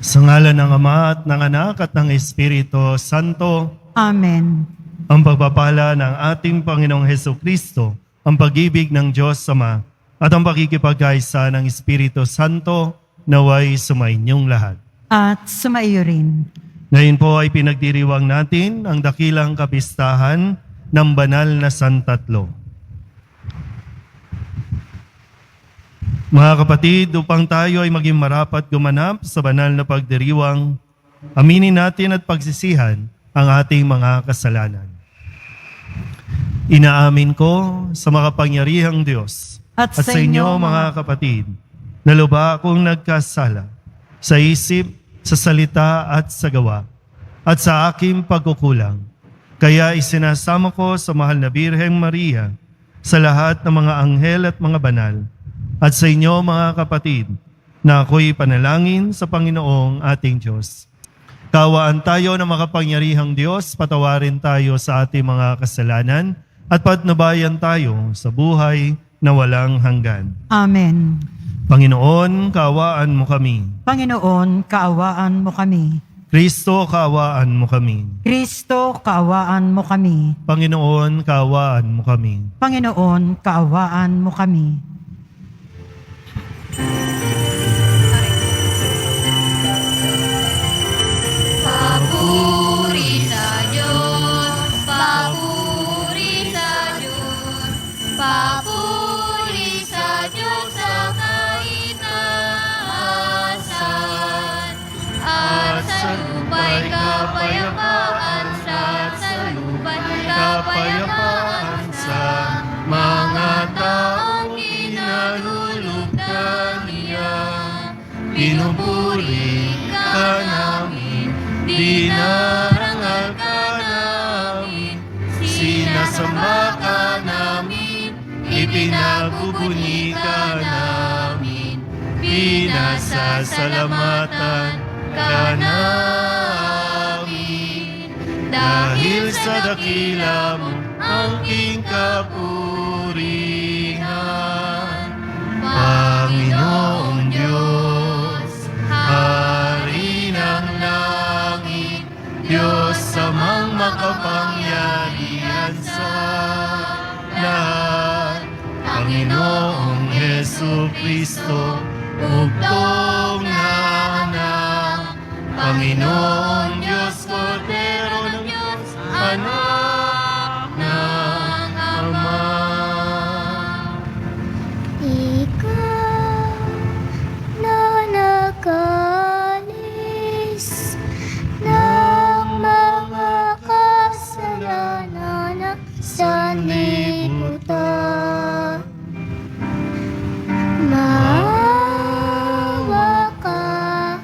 Sa ngalan ng Ama at ng Anak at ng Espiritu Santo, Amen. ang pagpapala ng ating Panginoong Hesukristo, ang pag-ibig ng Diyos Ama, at ang pakikipagkaisa ng Espiritu Santo, naway sumainyong lahat. At sumaiyo rin. Ngayon po ay pinagdiriwang natin ang dakilang kapistahan ng banal na Santatlo. Mga kapatid, upang tayo ay maging marapat gumanap sa banal na pagdiriwang, aminin natin at pagsisihan ang ating mga kasalanan. Inaamin ko sa makapangyarihang Diyos At sa inyo mga kapatid, na lubha akong nagkasala sa isip, sa salita at sa gawa, at sa aking pagkukulang. Kaya isinasama ko sa mahal na Birheng Maria, sa lahat ng mga anghel at mga banal, at sa inyo mga kapatid, na ako'y panalangin sa Panginoong ating Diyos. Kawaan tayo ng makapangyarihang Diyos, patawarin tayo sa ating mga kasalanan, at patnubayan tayo sa buhay na walang hanggan. Amen. Panginoon, kaawaan mo kami. Panginoon, kaawaan mo kami. Kristo, kaawaan mo kami. Kristo, kaawaan mo kami. Panginoon, kaawaan mo kami. Panginoon, kaawaan mo kami. Papuri sa Diyos, papuri sa Diyos, papuri sa Diyos sa kaitaasan. At sa lupa'y kapayapaan, sa lupa'y kapayapaan sa mga taong kinalulugdan niya. Pinupuri ka namin, dinarangal ka namin, sinasamba ka namin, ipinagbubunyi ka namin, pinasasalamatan ka namin. Dahil sa dakila mo ang king kapurihan, Panginoong Diyos, Hari ng langit, Diyos amang makapangyarihan sa lahat, Panginoong Hesukristo, bugtong na anak, Panginoong Diyos, Kordero ng Diyos, anak ng Ama. Ikaw na nag-alis ng mga kasalanan sa libutan. Maawa ka,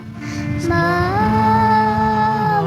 maawa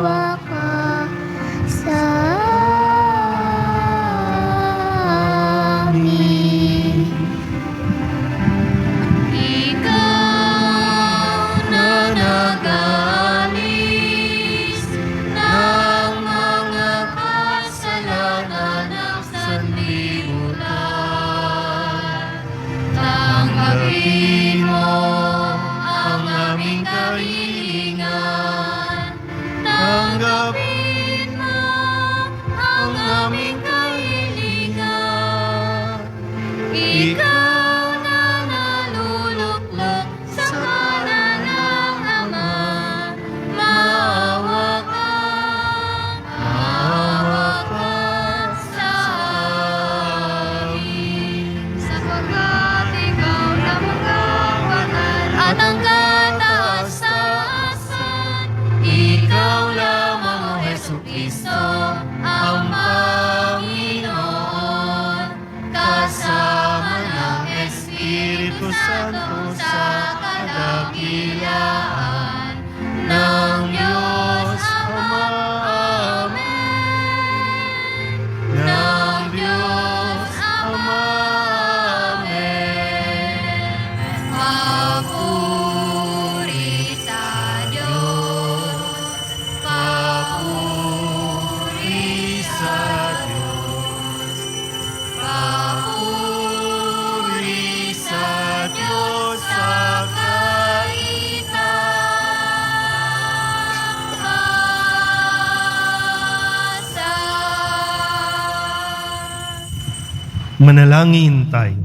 Manalangin tayo.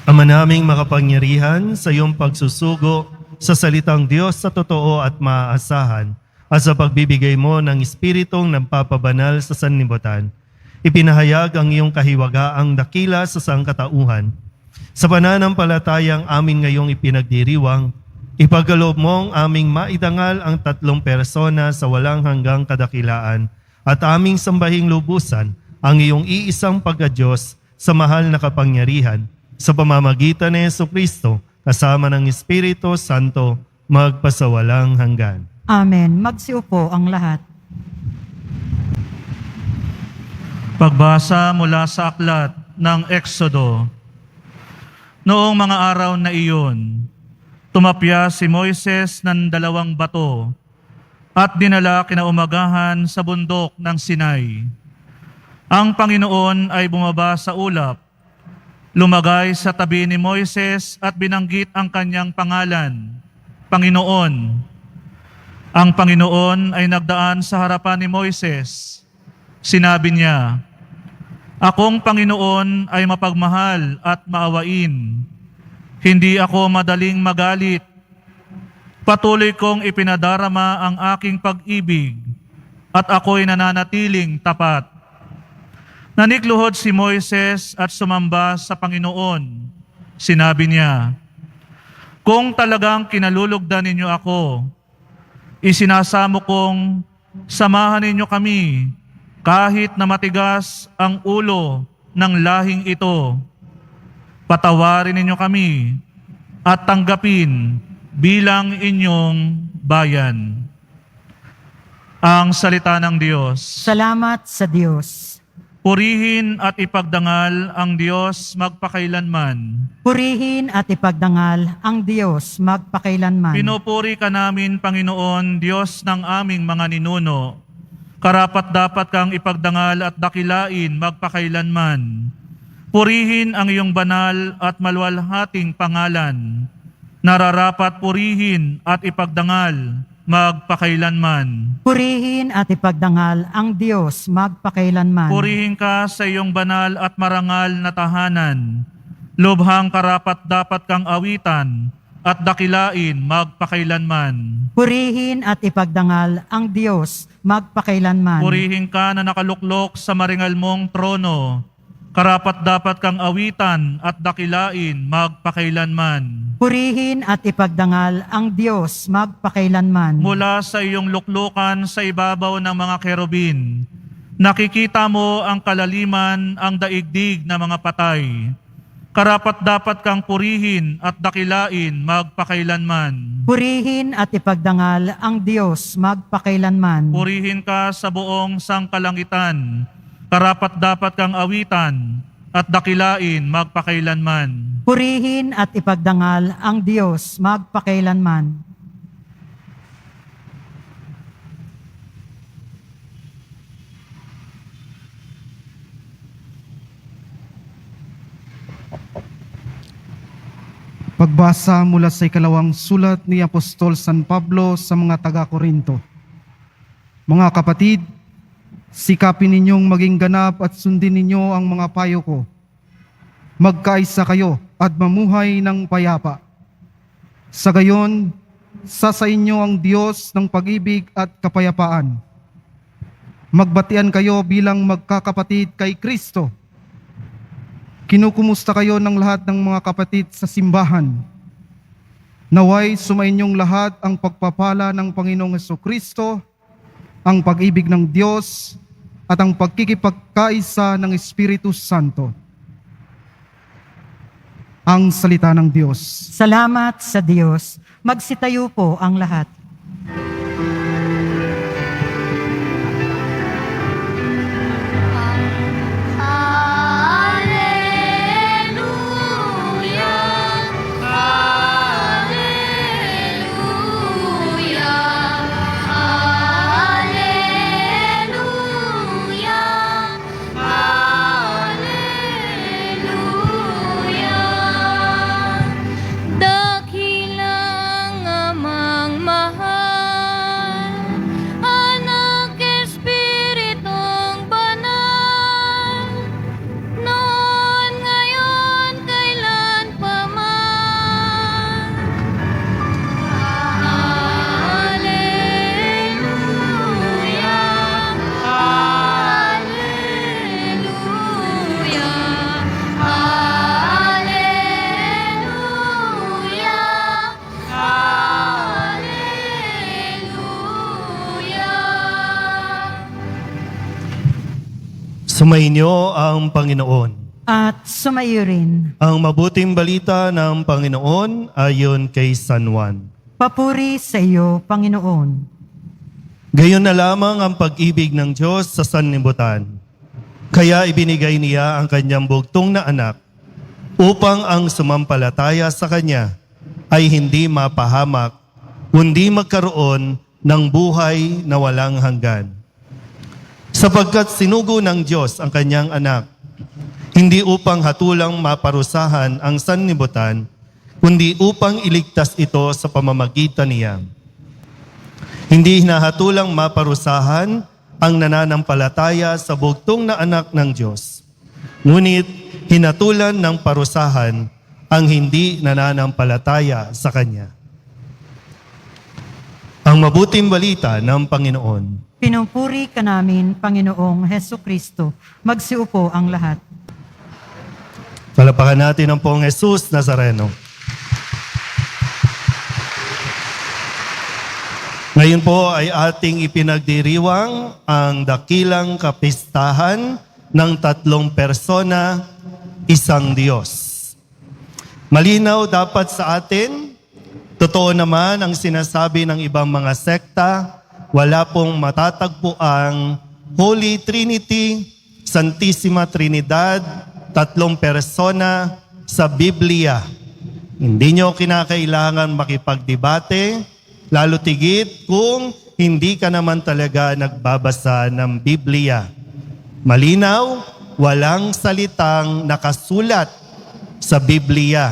Ama naming makapangyarihan, sa iyong pagsusugo sa salitang Diyos sa totoo at maaasahan at sa pagbibigay mo ng Espiritong nagpapabanal sa sanlibutan, ipinahayag ang iyong kahiwagaang dakila sa sangkatauhan. Sa pananampalatayang amin ngayong ipinagdiriwang, ipagkaloob mong aming maidangal ang tatlong persona sa walang hanggang kadakilaan at aming sambahing lubusan ang iyong iisang pagkadyos sa mahal na kapangyarihan sa pamamagitan ni Jesucristo kasama ng Espiritu Santo magpasawalang hanggan. Amen. Magsiupo ang lahat. Pagbasa mula sa aklat ng Exodo. Noong mga araw na iyon, tumapya si Moises ng 2 bato at dinala kinaumagahan sa bundok ng Sinai. Ang Panginoon ay bumaba sa ulap, lumagay sa tabi ni Moises at binanggit ang kanyang pangalan, Panginoon. Ang Panginoon ay nagdaan sa harapan ni Moises. Sinabi niya, "Akong Panginoon ay mapagmahal at maawain. Hindi ako madaling magalit. Patuloy kong ipinadarama ang aking pag-ibig at ako'y nananatiling tapat." Nanikluhod si Moises at sumamba sa Panginoon. Sinabi niya, "Kung talagang kinalulugdan ninyo ako, isinasamo kong samahan ninyo kami kahit na matigas ang ulo ng lahing ito. Patawarin ninyo kami at tanggapin bilang inyong bayan." Ang salita ng Diyos. Salamat sa Diyos. Purihin at ipagdangal ang Diyos magpakailanman. Purihin at ipagdangal ang Diyos magpakailanman. Pinupuri ka namin, Panginoon, Diyos ng aming mga ninuno. Karapat-dapat kang ipagdangal at dakilain magpakailanman. Purihin ang iyong banal at maluwalhating pangalan. Nararapat purihin at ipagdangal magpakailanman. Purihin at ipagdangal ang Diyos magpakailanman. Purihin ka sa iyong banal at marangal na tahanan. Lubhang karapat-dapat kang awitan at dakilain magpakailanman. Purihin at ipagdangal ang Diyos magpakailanman. Purihin ka na nakaluklok sa maringal mong trono. Karapat-dapat kang awitan at dakilain magpakailanman. Purihin at ipagdangal ang Diyos magpakailanman. Mula sa iyong luklukan sa ibabaw ng mga kerubin, nakikita mo ang kalaliman, ang daigdig na mga patay. Karapat-dapat kang purihin at dakilain magpakailanman. Purihin at ipagdangal ang Diyos magpakailanman. Purihin ka sa buong sangkalangitan. Karapat-dapat kang awitan at dakilain magpakailanman. Purihin at ipagdangal ang Diyos magpakailanman. Pagbasa mula sa ikalawang sulat ni Apostol San Pablo sa mga taga-Korinto. Mga kapatid, sikapin ninyong maging ganap at sundin ninyo ang mga payo ko. Magkaisa kayo at mamuhay ng payapa. Sa gayon, sa inyo ang Diyos ng pag-ibig at kapayapaan. Magbatian kayo bilang magkakapatid kay Kristo. Kinukumusta kayo ng lahat ng mga kapatid sa simbahan. Naway sumainyong lahat ang pagpapala ng Panginoong Jesucristo, ang pag-ibig ng Diyos, at ang pagkikipagkaisa ng Espiritu Santo. Ang salita ng Diyos. Salamat sa Diyos. Magsitayo po ang lahat. Dakilang amang mahal. Sumainyo ang Panginoon. At sumayo rin. Ang mabuting balita ng Panginoon ayon kay San Juan. Papuri sa iyo, Panginoon. Gayon na lamang ang pag-ibig ng Diyos sa sanlibutan. Kaya ibinigay niya ang kanyang bugtong na anak upang ang sumampalataya sa kanya ay hindi mapahamak, kundi magkaroon ng buhay na walang hanggan. Sapagkat sinugo ng Diyos ang kanyang anak, hindi upang hatulang maparusahan ang sanlibutan, kundi upang iligtas ito sa pamamagitan niya. Hindi hinahatulang maparusahan ang nananampalataya sa bugtong na anak ng Diyos. Ngunit hinatulan ng parusahan ang hindi nananampalataya sa Kanya. Ang mabuting balita ng Panginoon. Pinupuri ka namin, Panginoong Heso Kristo. Magsiupo ang lahat. Palapakan natin ang Poong Jesus Nazareno. Ngayon po ay ating ipinagdiriwang ang dakilang kapistahan ng tatlong persona, isang Diyos. Malinaw dapat sa atin, totoo naman ang sinasabi ng ibang mga sekta, wala pong matatagpo ang Holy Trinity, Santissima Trinidad, tatlong persona sa Biblia. Hindi nyo kinakailangan makipagdebate, lalo tigit kung hindi ka naman talaga nagbabasa ng Biblia. Malinaw, walang salitang nakasulat sa Biblia.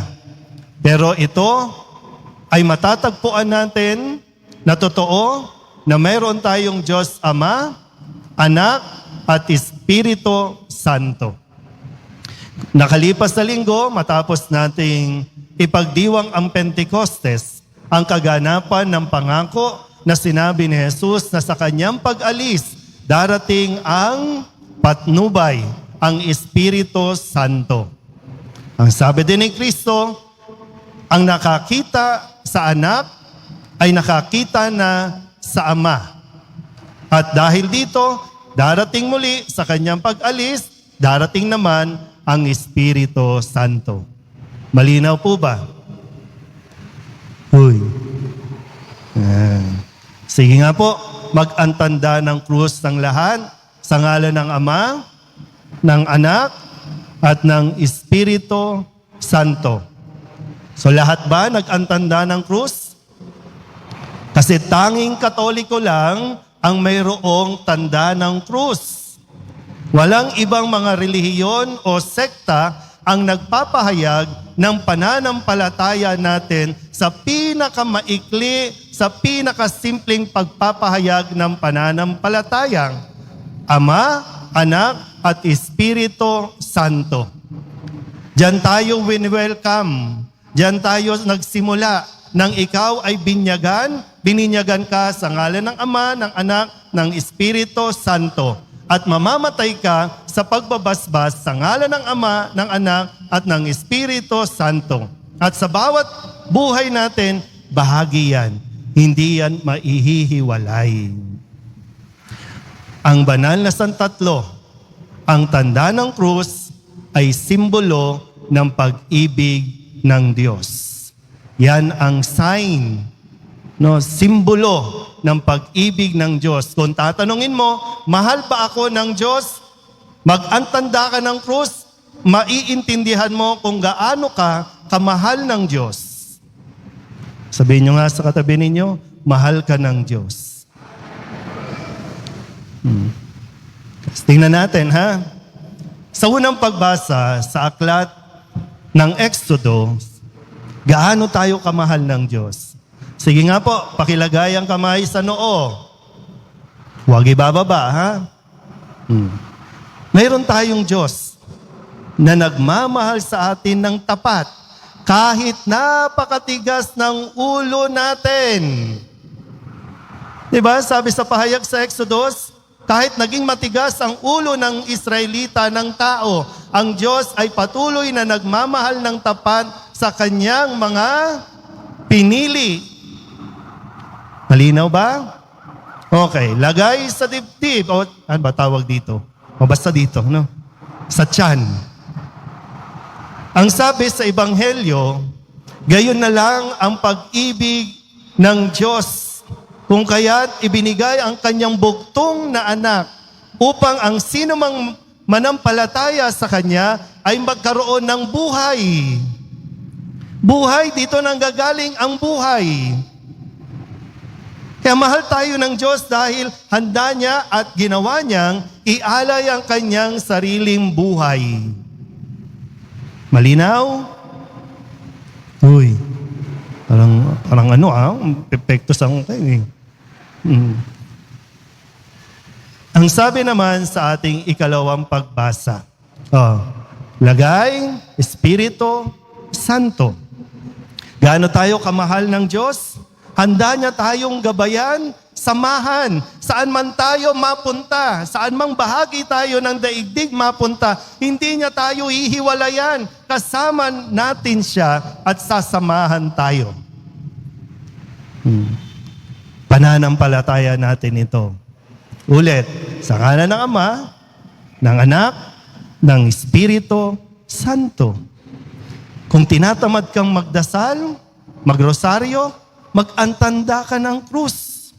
Pero ito ay matatagpuan natin na totoo na mayroon tayong Diyos Ama, Anak, at Espiritu Santo. Nakalipas na linggo, matapos nating ipagdiwang ang Pentecostes, ang kaganapan ng pangako na sinabi ni Jesus na sa kanyang pag-alis, darating ang patnubay, ang Espiritu Santo. Ang sabi din ni Kristo, ang nakakita sa anak ay nakakita na sa Ama. At dahil dito, darating muli sa kanyang pag-alis, darating naman ang Espiritu Santo. Malinaw po ba? Uy. Sige nga po, mag-antanda ng krus ng lahat sa ngalan ng Ama, ng Anak, at ng Espiritu Santo. So lahat ba nag-antanda ng krus? Kasi tanging Katoliko lang ang mayroong tanda ng krus. Walang ibang mga relihiyon o sekta ang nagpapahayag ng pananampalataya natin sa pinakamaikli, sa pinakasimpleng pagpapahayag ng pananampalatayang Ama, Anak, at Espiritu Santo. Diyan tayo win-welcome. Diyan tayo nagsimula nang ikaw ay bininyagan ka sa ngalan ng Ama, ng Anak, ng Espiritu Santo. At mamamatay ka sa pagbabasbas sa ngalan ng Ama, ng Anak, at ng Espiritu Santo. At sa bawat buhay natin, bahagi yan. Hindi yan maihihiwalay. Ang banal na santatlo, ang tanda ng krus, ay simbolo ng pag-ibig ng Diyos. Yan ang sign, simbolo ng pag-ibig ng Diyos. Kung tatanungin mo, mahal ba ako ng Diyos? Mag-antanda ka ng krus, maiintindihan mo kung gaano ka kamahal ng Diyos. Sabihin nyo nga sa katabi ninyo, mahal ka ng Diyos. Tingnan natin, ha? Sa unang pagbasa sa aklat ng Exodo, gaano tayo kamahal ng Diyos? Sige nga po, pakilagay ang kamay sa noo. Huwag ibababa, ha? Mayroon tayong Diyos na nagmamahal sa atin ng tapat kahit napakatigas ng ulo natin. Diba? Sabi sa pahayag sa Exodus, kahit naging matigas ang ulo ng Israelita ng tao, ang Diyos ay patuloy na nagmamahal ng tapat sa kanyang mga pinili. Malinaw ba? Okay, lagay sa dibdib. O, ano ba tawag dito? O basta dito, no? Sa tiyan. Ang sabi sa Ebanghelyo, gayon na lang ang pag-ibig ng Diyos, kung kaya't ibinigay ang kanyang bugtong na anak upang ang sino mang manampalataya sa Kanya ay magkaroon ng buhay. Buhay, dito nanggagaling ang buhay. Kaya mahal tayo ng Diyos dahil handa niya at ginawa niyang ialay ang kanyang sariling buhay. Malinaw? Uy, parang ano epekto sa kayo eh. Ang sabi naman sa ating ikalawang pagbasa, lagay, Espiritu Santo. Gaano tayo kamahal ng Diyos? Handa niya tayong gabayan, samahan, saan man tayo mapunta, saan mang bahagi tayo ng daigdig mapunta, hindi niya tayo hihiwalayan. Kasama natin siya at sasamahan tayo. Pananampalataya natin ito. Ulit, sa ngalan ng Ama, ng Anak, ng Espiritu Santo. Kung tinatamad kang magdasal, magrosaryo, mag-antanda ka ng krus.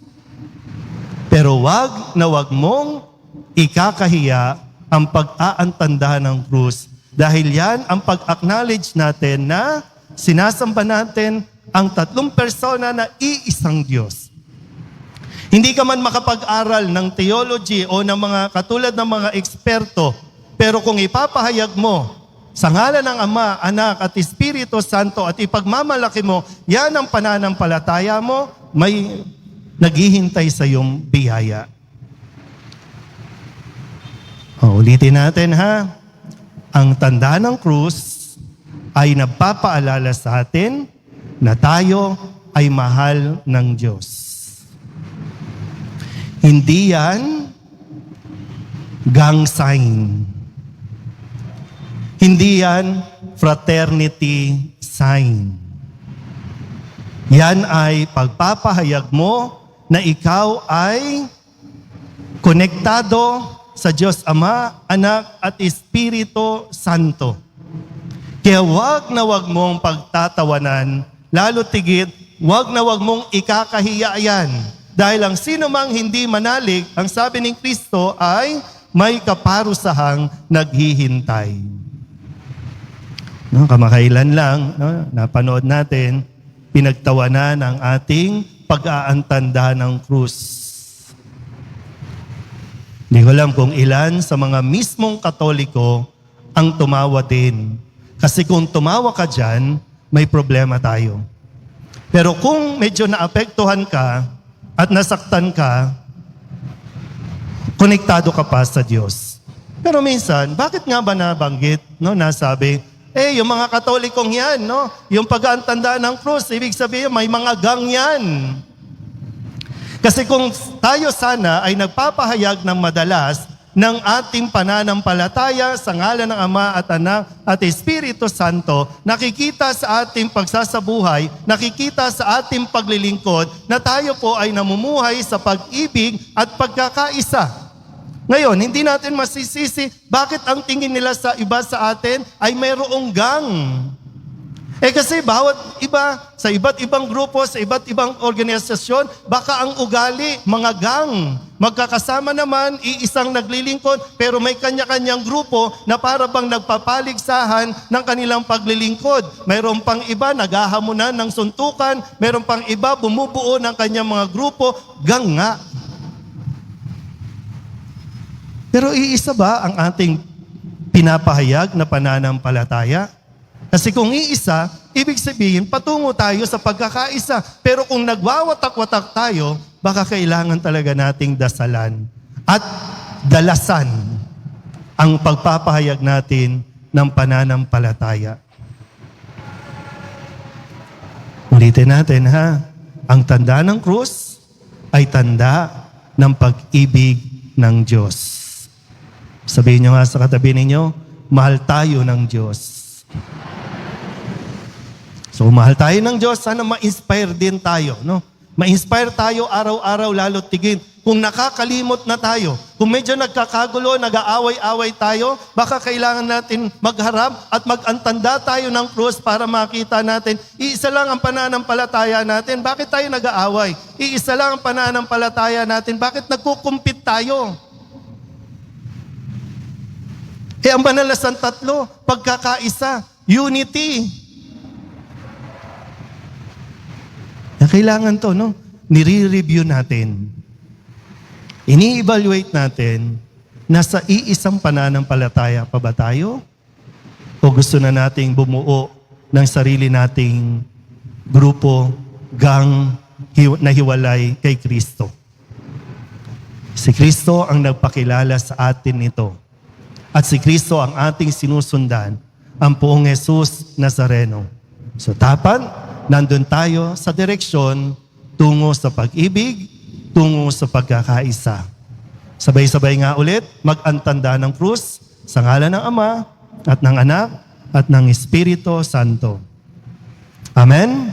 Pero wag na wag mong ikakahiya ang pag-aantanda ng krus dahil yan ang pag-acknowledge natin na sinasamba natin ang tatlong persona na iisang Diyos. Hindi ka man makapag-aral ng theology o ng mga katulad ng mga eksperto, pero kung ipapahayag mo sa ngalan ng Ama, Anak at Espiritu Santo at ipagmamalaki mo, yan ang pananampalataya mo, may naghihintay sa iyong biyaya. Ulitin natin ha. Ang tanda ng krus ay nagpapaalala sa atin na tayo ay mahal ng Diyos. Hindi yan gang sign. Hindi yan fraternity sign. Yan ay pagpapahayag mo na ikaw ay konektado sa Diyos Ama, Anak at Espiritu Santo. Kaya wag na wag mong pagtatawanan, lalo tigit, wag na wag mong ikakahiya yan. Dahil ang sino mang hindi manalig, ang sabi ni Kristo ay may kaparusahang naghihintay. Kamakailan lang, napanood natin, pinagtawanan ang ating pag-aantanda ng krus. Hindi ko alam kung ilan sa mga mismong Katoliko ang tumawa din. Kasi kung tumawa ka dyan, may problema tayo. Pero kung medyo naapektuhan ka at nasaktan ka, konektado ka pa sa Diyos. Pero minsan, bakit nga ba nabanggit, nasabi, yung mga Katolikong yan, yung pag-aantanda ng krus, ibig sabihin, may mga gang yan. Kasi kung tayo sana ay nagpapahayag ng madalas ng ating pananampalataya sa ngalan ng Ama at Anak at Espiritu Santo, nakikita sa ating pagsasabuhay, nakikita sa ating paglilingkod na tayo po ay namumuhay sa pag-ibig at pagkakaisa. Ngayon, hindi natin masisisi bakit ang tingin nila sa iba sa atin ay mayroong gang. Kasi bawat iba, sa iba't ibang grupo, sa iba't ibang organisasyon, baka ang ugali, mga gang. Magkakasama naman, iisang naglilingkod, pero may kanya-kanyang grupo na para bang nagpapaligsahan ng kanilang paglilingkod. Mayroon pang iba, naghahamunan ng suntukan, mayroon pang iba, bumubuo ng kanyang mga grupo, gang nga. Pero iisa ba ang ating pinapahayag na pananampalataya? Kasi kung iisa, ibig sabihin, patungo tayo sa pagkakaisa. Pero kung nagwawatak-watak tayo, baka kailangan talaga nating dasalan at dalasan ang pagpapahayag natin ng pananampalataya. Ulitin natin ha, ang tanda ng krus ay tanda ng pag-ibig ng Diyos. Sabihin nyo nga sa katabi ninyo, mahal tayo ng Diyos. So, mahal tayo ng Diyos, sana ma-inspire din tayo, Ma-inspire tayo araw-araw, lalo tigit. Kung nakakalimot na tayo, kung medyo nagkakagulo, nag-aaway-away tayo, baka kailangan natin magharap at mag-antanda tayo ng krus para makita natin, iisa lang ang pananampalataya natin. Bakit tayo nag-aaway? Iisa lang ang pananampalataya natin. Bakit nagkukumpit tayo? Ang banal na santatlo, pagkakaisa, unity. Kailangan to, no? Nire-review natin. Ini-evaluate natin, nasa iisang pananampalataya pa ba tayo? O gusto na nating bumuo ng sarili nating grupo, gang, na hiwalay kay Kristo? Si Kristo ang nagpakilala sa atin nito. At si Kristo ang ating sinusundan, ang Poong Jesus Nazareno. So dapat, nandun tayo sa direksyon tungo sa pag-ibig, tungo sa pagkakaisa. Sabay-sabay nga ulit, mag-antanda ng krus sa ngalan ng Ama at ng Anak at ng Espiritu Santo. Amen?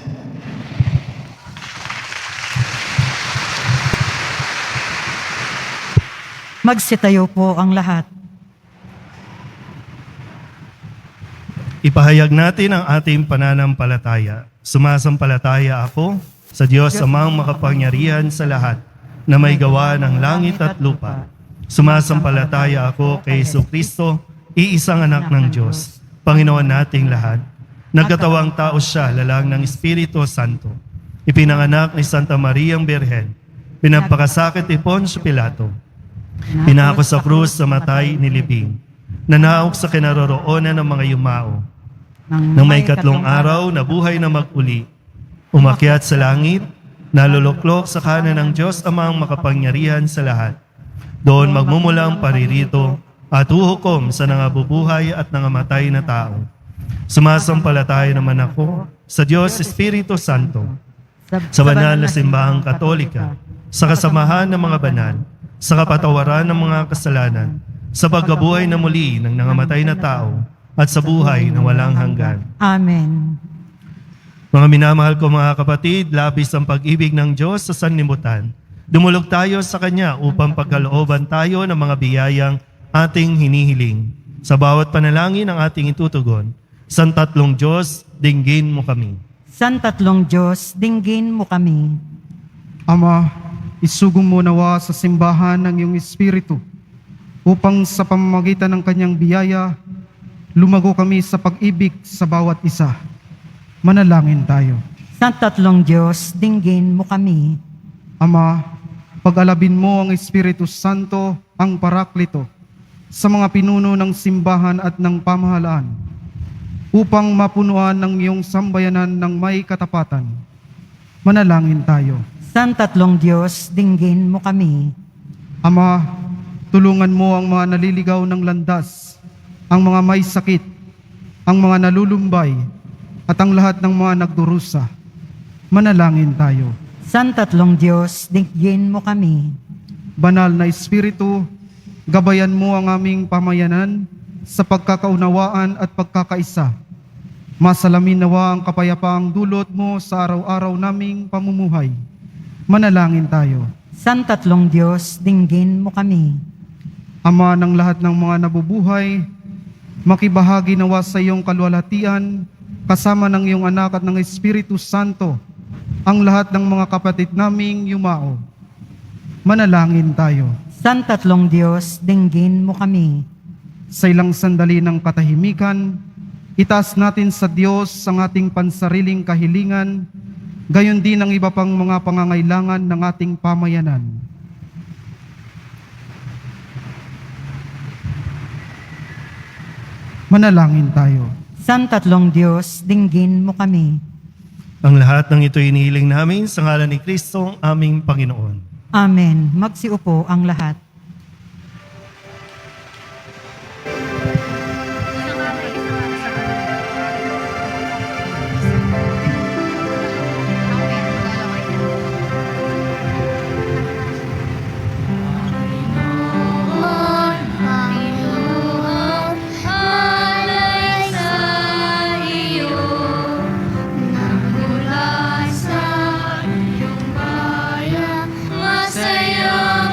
Magsitayo po ang lahat. Ipahayag natin ang ating pananampalataya. Sumasampalataya ako sa Diyos Amang makapangyarihan sa lahat na may gawa ng langit at lupa. Sumasampalataya ako kay Jesucristo, iisang anak ng Diyos, Panginoon nating lahat. Nagkatawang tao siya, lalang ng Espiritu Santo. Ipinanganak ni Santa Mariang Birhen. Pinapakasakit ni Poncio Pilato. Pinako sa krus sa matay ni Libing. Nanaog sa kinaroroonan ng mga yumao. Nang may 3 araw na buhay na mag-uli, umakyat sa langit, naluluklok sa kanan ng Diyos Amang makapangyarihan sa lahat. Doon magmumulang paririto at uhukom sa nangabubuhay at nangamatay na tao. Sumasampalataya naman ako sa Diyos Espiritu Santo, sa banal na simbahang katolika, sa kasamahan ng mga banal, sa kapatawaran ng mga kasalanan, sa pagkabuhay na muli ng nangamatay na tao, at sa buhay na walang hanggan. Amen. Mga minamahal ko mga kapatid, labis ang pag-ibig ng Diyos sa sanlibutan. Dumulog tayo sa Kanya upang pagkalooban tayo ng mga biyayang ating hinihiling. Sa bawat panalangin ang ating itutugon, San Tatlong Diyos, dinggin mo kami. San Tatlong Diyos, dinggin mo kami. Ama, isugong mo nawa sa simbahan ng iyong Espiritu upang sa pamamagitan ng kanyang biyaya, lumago kami sa pag-ibig sa bawat isa. Manalangin tayo. San Tatlong Diyos, dinggin mo kami. Ama, pag-alabin mo ang Espiritu Santo, ang Paraklito, sa mga pinuno ng simbahan at ng pamahalaan, upang mapunuan ng iyong sambayanan ng may katapatan. Manalangin tayo. San Tatlong Diyos, dinggin mo kami. Ama, tulungan mo ang mga naliligaw ng landas, ang mga may sakit, ang mga nalulumbay, at ang lahat ng mga nagdurusa. Manalangin tayo. San Tatlong Diyos, dinggin mo kami. Banal na Espiritu, gabayan mo ang aming pamayanan sa pagkakaunawaan at pagkakaisa. Masalamin nawa ang kapayapaang dulot mo sa araw-araw naming pamumuhay. Manalangin tayo. San Tatlong Diyos, dinggin mo kami. Ama ng lahat ng mga nabubuhay, makibahagi nawa sa iyong kalwalhatian, kasama ng iyong anak at ng Espiritu Santo, ang lahat ng mga kapatid naming yumao. Manalangin tayo. San Tatlong Diyos, dinggin mo kami. Sa ilang sandali ng katahimikan, itaas natin sa Diyos ang ating pansariling kahilingan, gayon din ang iba pang mga pangangailangan ng ating pamayanan. Manalangin tayo. San Tatlong Diyos, dinggin mo kami. Ang lahat ng ito inihiling namin sa ngalan ni Kristo, aming Panginoon. Amen. Magsiupo ang lahat. Panginoon, alay sa iyo, nagmula sa iyong bayan, masayang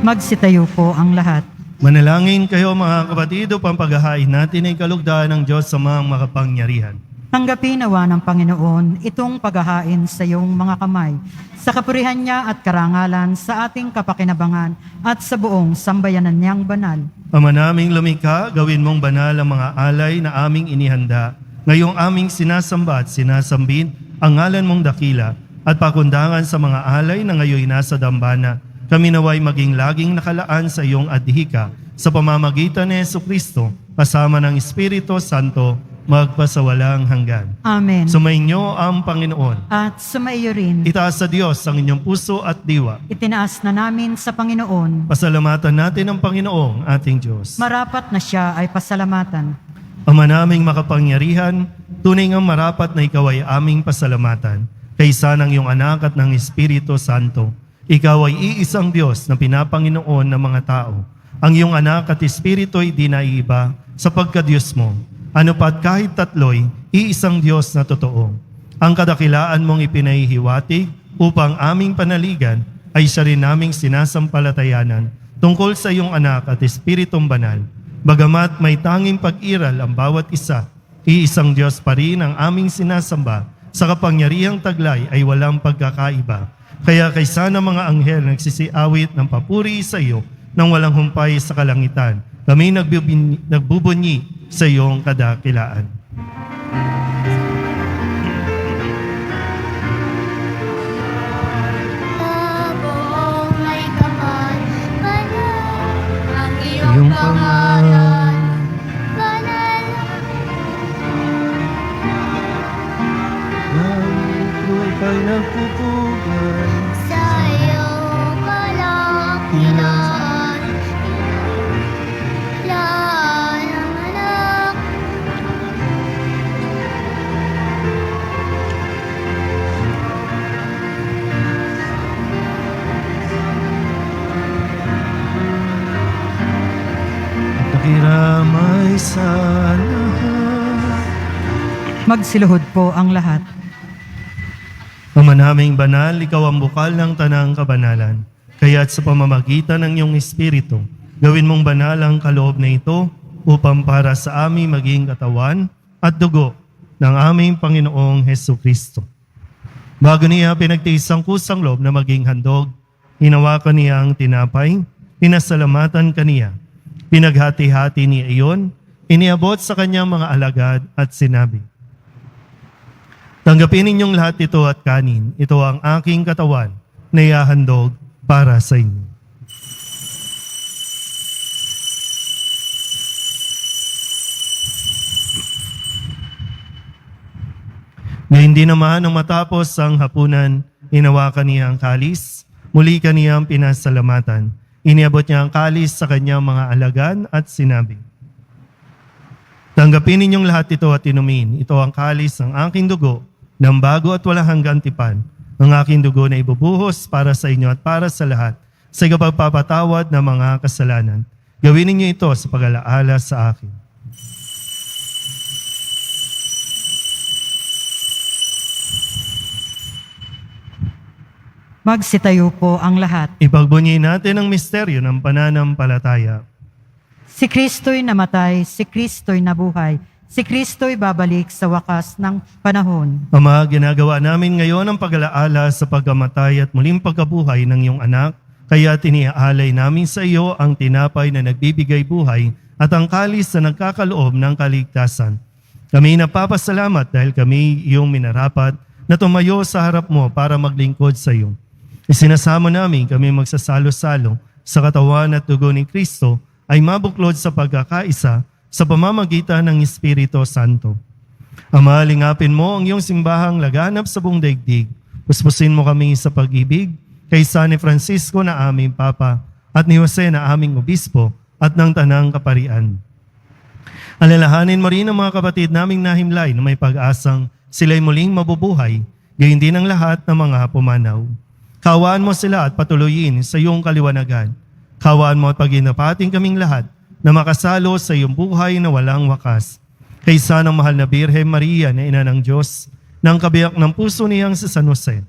Magsitayo po ang lahat. Manalangin kayo mga kapatid upang paghahain natin ay kalugdan ng Diyos sa mga makapangyarihan. Tanggapin nawa ng Panginoon itong paghahain sa iyong mga kamay, sa kapurihan niya at karangalan sa ating kapakinabangan at sa buong sambayanan niyang banal. Ama naming lumikha, gawin mong banal ang mga alay na aming inihanda. Ngayong aming sinasamba at sinasambin ang ngalan mong dakila at pakundangan sa mga alay na ngayon nasa dambana. Kami naway maging laging nakalaan sa iyong adhika sa pamamagitan ni Jesucristo kasama ng Espiritu Santo magpasawalang hanggan. Amen. Sumainyo ang Panginoon. At sumaiyo rin, Itaas sa Diyos ang inyong puso at diwa. itinaas na namin sa Panginoon. Pasalamatan natin ang Panginoong ating Diyos. Marapat na siya ay pasalamatan. Ama naming makapangyarihan, tunay ngang marapat na ikaw ay aming pasalamatan, kaysa ng iyong anak at ng Espiritu Santo. Ikaw ay iisang Diyos na pinapanginoon ng mga tao. Ang iyong anak at Espiritu ay di naiiba sapagkat Diyos mo. Ano pat kahit tatlo'y iisang Diyos na totoo. Ang kadakilaan mong ipinahihiwatig upang aming panaligan ay siya rin naming sinasampalatayanan tungkol sa iyong anak at Espiritong Banal. Bagamat may tanging pag-iral ang bawat isa, iisang Diyos pa rin ang aming sinasamba, sa kapangyarihang taglay ay walang pagkakaiba. Kaya kaysa ng mga anghel nagsisiawit ng papuri sa iyo nang walang humpay sa kalangitan, kami nagbubunyi sa iyong kadakilaan. Tabong may kapal, banal ang Iyong iyong pangalan. Banal Kay nagpupugay sa iyong kalakilan. Laan ang anak. nakiramay sa lahat. Magsiluhod po ang lahat. Ama naming banal, ikaw ang bukal ng tanang kabanalan. Kaya't sa pamamagitan ng iyong Espiritu, gawin mong banal ang kaloob na ito upang para sa aming maging katawan at dugo ng aming Panginoong Hesukristo. Bago niya pinagtiis ang kusang loob na maging handog, hinawakan niya ang tinapay, pinasalamatan kaniya, pinaghati-hati niya iyon, iniabot sa kanyang mga alagad at sinabi, "Tanggapin ninyong lahat ito at kanin. Ito ang aking katawan na ihahandog para sa inyo." Na hindi naman nang matapos ang hapunan, hinawakan niya ang kalis, muli kaniyang pinasalamatan. Iniabot niya ang kalis sa kanyang mga alagan at sinabi, "Tanggapin ninyong lahat ito at inumin. Ito ang kalis ng aking dugo, ng bago at walang hanggang tipan. Ang aking dugo na ibubuhos para sa inyo at para sa lahat, sa ikapagpapatawad ng mga kasalanan. Gawin ninyo ito sa pag-alaala sa akin." Magsitayo po ang lahat. Ipagbunyi natin ang misteryo ng pananampalataya. Si Kristo'y namatay, si Kristo'y nabuhay, si Kristo'y babalik sa wakas ng panahon. Ama, ginagawa namin ngayon ang pag-alaala sa pagkamatay at muling pagkabuhay ng iyong anak, kaya tiniaalay namin sa iyo ang tinapay na nagbibigay buhay at ang kalis na nagkakaloob ng kaligtasan. Kami napapasalamat dahil kami iyong minarapat na tumayo sa harap mo para maglingkod sa iyo. Isinasamo namin kami magsasalo-salo sa katawan at dugo ni Kristo ay mabuklod sa pagkakaisa sa pamamagitan ng Espiritu Santo. Ama, lingapin mo ang iyong simbahang laganap sa buong daigdig. Puspusin mo kami sa pag-ibig kaysa ni Francisco na aming Papa at ni Jose na aming Obispo at ng Tanang Kaparian. Alalahanin mo rin ang mga kapatid naming nahimlay na may pag-asang sila'y muling mabubuhay, gayon din ang lahat ng mga pumanaw. Kawaan mo sila at patuloyin sa iyong kaliwanagan. Kawaan mo at paginapating kaming lahat na makasalo sa iyong buhay na walang wakas. Kaysa ng mahal na Birhen Maria na ina ng Diyos, ng kabiyak ng puso niyang si San Jose,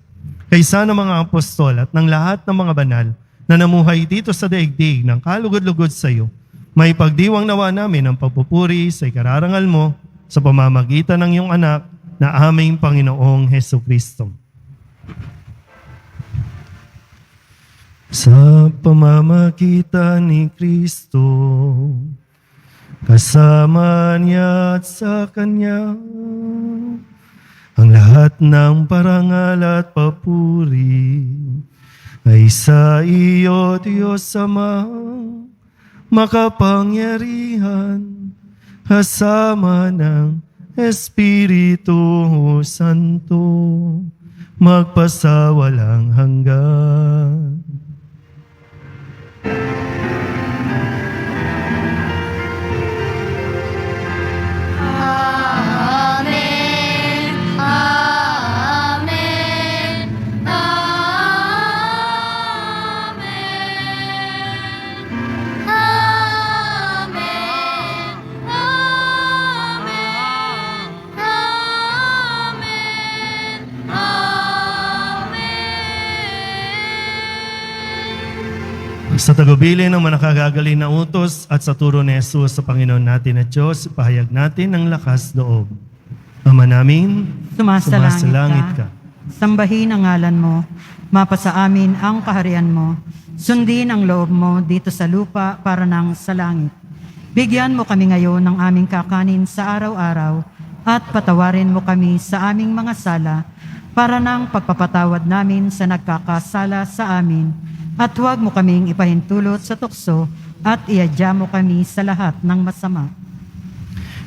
kaysa ng mga apostol at ng lahat ng mga banal, na namuhay dito sa daigdig ng kalugod-lugod sa iyo, may pagdiwang nawa namin ang pagpupuri sa ikararangal mo sa pamamagitan ng iyong anak na aming Panginoong Heso Kristo. Sa pamamagitan ni Kristo, kasama niya at sa Kanya, ang lahat ng parangal at papuri ay sa iyo, Diyos Ama, makapangyarihan, kasama ng Espiritu Santo, magpasawalang hanggan. Amen. Amen. Amen. Amen. Amen. Amen. Sa tagubilin ng manakagagaling na utos at sa turo ni Jesus sa Panginoon natin at Diyos, pahayag natin ang lakas loob. Ama namin, Sumasalangit ka. Sambahin ang ngalan mo. Mapasa amin ang kaharian mo. Sundin ang loob mo dito sa lupa para nang sa langit. Bigyan mo kami ngayon ng aming kakanin sa araw-araw at patawarin mo kami sa aming mga sala para nang pagpapatawad namin sa nagkakasala sa amin. At huwag mo kaming ipahintulot sa tukso at iadya mo kami sa lahat ng masama.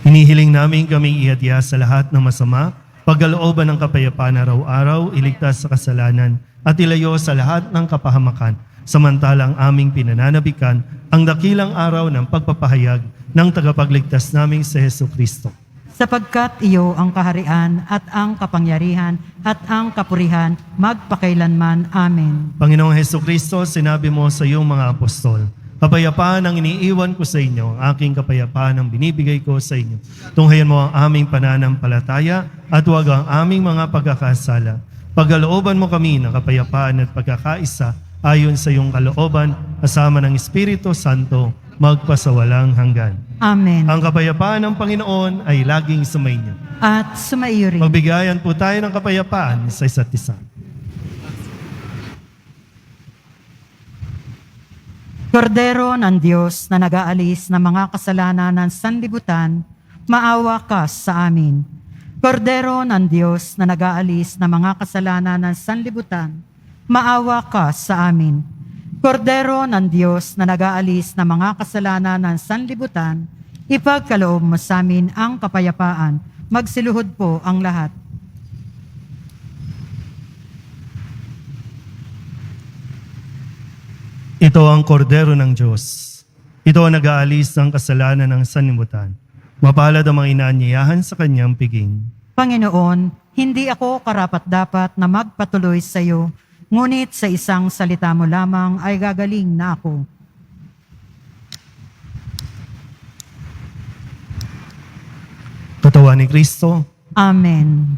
hinihiling namin kaming ihadya sa lahat ng masama, pagkalooban ng kapayapaan araw-araw, iligtas sa kasalanan, at ilayo sa lahat ng kapahamakan, samantalang aming pinananabikan ang dakilang araw ng pagpapahayag ng tagapagligtas naming si Heso Kristo. Sapagkat iyo ang kaharian at ang kapangyarihan at ang kapurihan magpakailanman. Amen. Panginoong Heso Kristo, sinabi mo sa iyong mga apostol, kapayapaan ang iniiwan ko sa inyo, ang aking kapayapaan ang binibigay ko sa inyo. Tunghayan mo ang aming pananampalataya at huwag ang aming mga pagkakasala. Pagkalooban mo kami ng kapayapaan at pagkakaisa ayon sa iyong kalooban, kasama ng Espiritu Santo, magpasawalang hanggan. Amen. Ang kapayapaan ng Panginoon ay laging sumainyo. At sumaiyo rin. Magbigayan po tayo ng kapayapaan sa isa't isa. Kordero ng Diyos na nag-aalis ng mga kasalanan ng sanlibutan, maawa ka sa amin. Kordero ng Diyos na nag-aalis ng mga kasalanan ng sanlibutan, maawa ka sa amin. Kordero ng Diyos na nag-aalis ng mga kasalanan ng sanlibutan, ipagkaloob mo sa amin ang kapayapaan. Magsiluhod po ang lahat. Ito ang kordero ng Diyos. Ito ang nag-aalis ng kasalanan ng sanlibutan. Mapalad ang mga inaanyayahan sa kanyang piging. Panginoon, hindi ako karapat-dapat na magpatuloy sa iyo, ngunit sa isang salita mo lamang ay gagaling na ako. Katawan ni Kristo, Amen.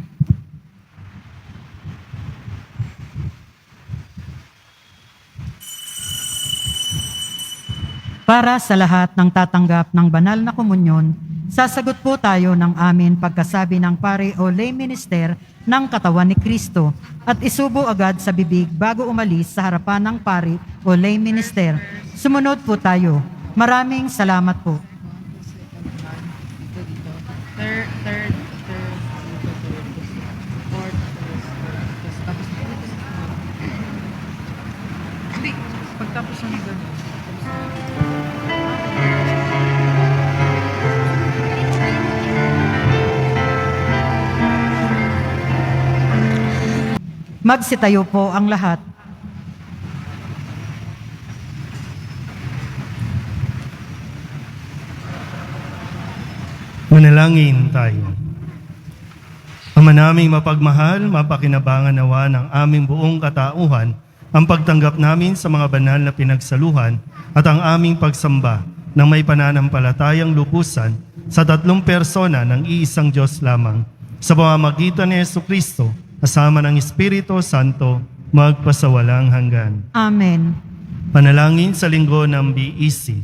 Para sa lahat ng tatanggap ng banal na komunyon, sasagot po tayo ng amin pagkasabi ng pare o lay minister ng katawan ni Kristo at isubo agad sa bibig bago umalis sa harapan ng pare o lay minister. Sumunod po tayo. Maraming salamat po. Magsitayo po ang lahat. manalangin tayo. Ama naming mapagmahal, mapakinabangan nawa ng aming buong katauhan ang pagtanggap namin sa mga banal na pinagsaluhan at ang aming pagsamba ng may pananampalatayang lubusan sa tatlong persona ng iisang Diyos lamang, sa pamamagitan ni Jesu Kristo, kasama ng Espiritu Santo, magpasawalang hanggan. Amen. Panalangin sa linggo ng BEC.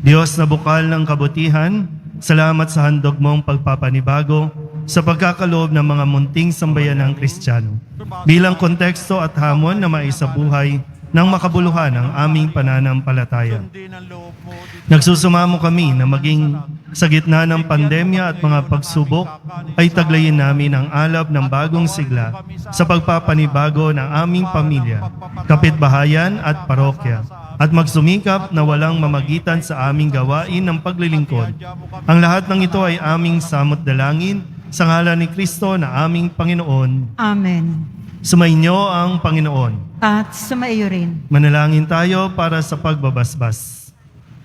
Diyos na bukal ng kabutihan, salamat sa handog mong pagpapanibago sa pagkakaloob ng mga munting sambayanang Kristiyano. Bilang konteksto at hamon na maisabuhay ng makabuluhan ang aming pananampalataya. Nagsusumamo kami na maging sa gitna ng pandemya at mga pagsubok ay taglayin namin ang alab ng bagong sigla sa pagpapanibago ng aming pamilya, kapitbahayan at parokya at magsumikap na walang mamagitan sa aming gawain ng paglilingkod. Ang lahat ng ito ay aming samot dalangin sa ngalan ni Kristo na aming Panginoon. Amen. Sumainyo ang Panginoon. At sumaiyo rin. Manalangin tayo para sa pagbabasbas.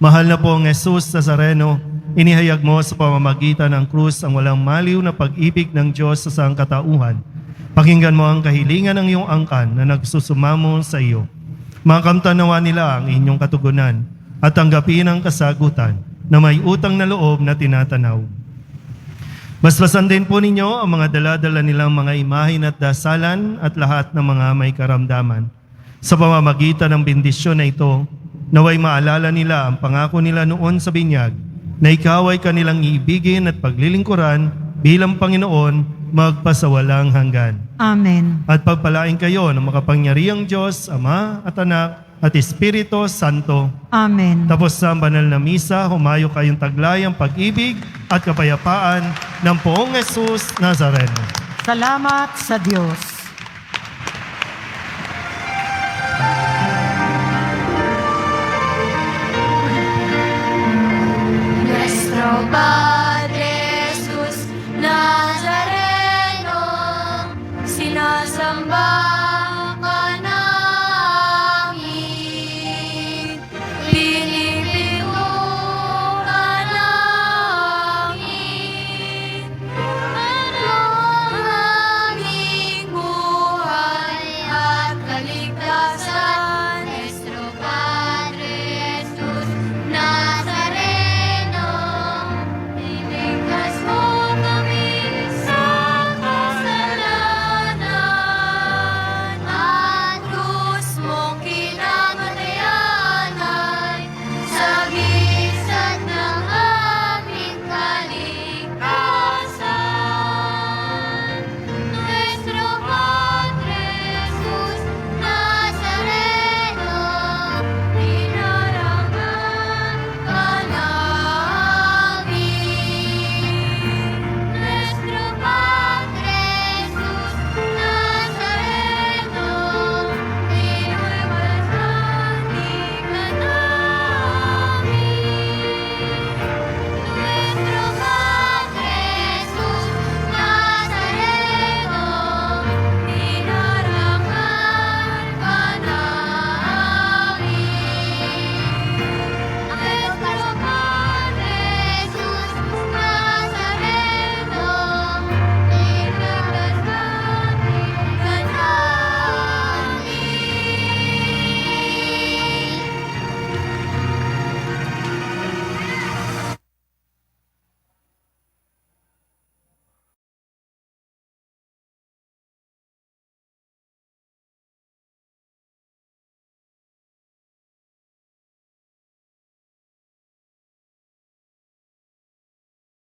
Mahal na pong Jesus Nazareno, inihayag mo sa pamamagitan ng krus ang walang maliw na pag-ibig ng Diyos sa sangkatauhan. Pakinggan mo ang kahilingan ng iyong angkan na nagsusumamo sa iyo. Makamtanawa nila ang inyong katugunan at tanggapin ang kasagutan na may utang na loob na tinatanaw. Basbasan din po ninyo ang mga dala-dala nilang mga imahin at dasalan at lahat ng mga may karamdaman. Sa pamamagitan ng bendisyon na ito, naway maalala nila ang pangako nila noon sa binyag na ikaw ay kanilang iibigin at paglilingkuran bilang Panginoon magpasawalang hanggan. Amen. At pagpalain kayo ng makapangyarihang Diyos, Ama at Anak at Espiritu Santo. Amen. Tapos sa banal na misa, humayo kayong taglay ang pag-ibig at kapayapaan ng poong Jesus Nazareno. Salamat sa Diyos. Nuestro Padre Jesus Nazareno, sinasamba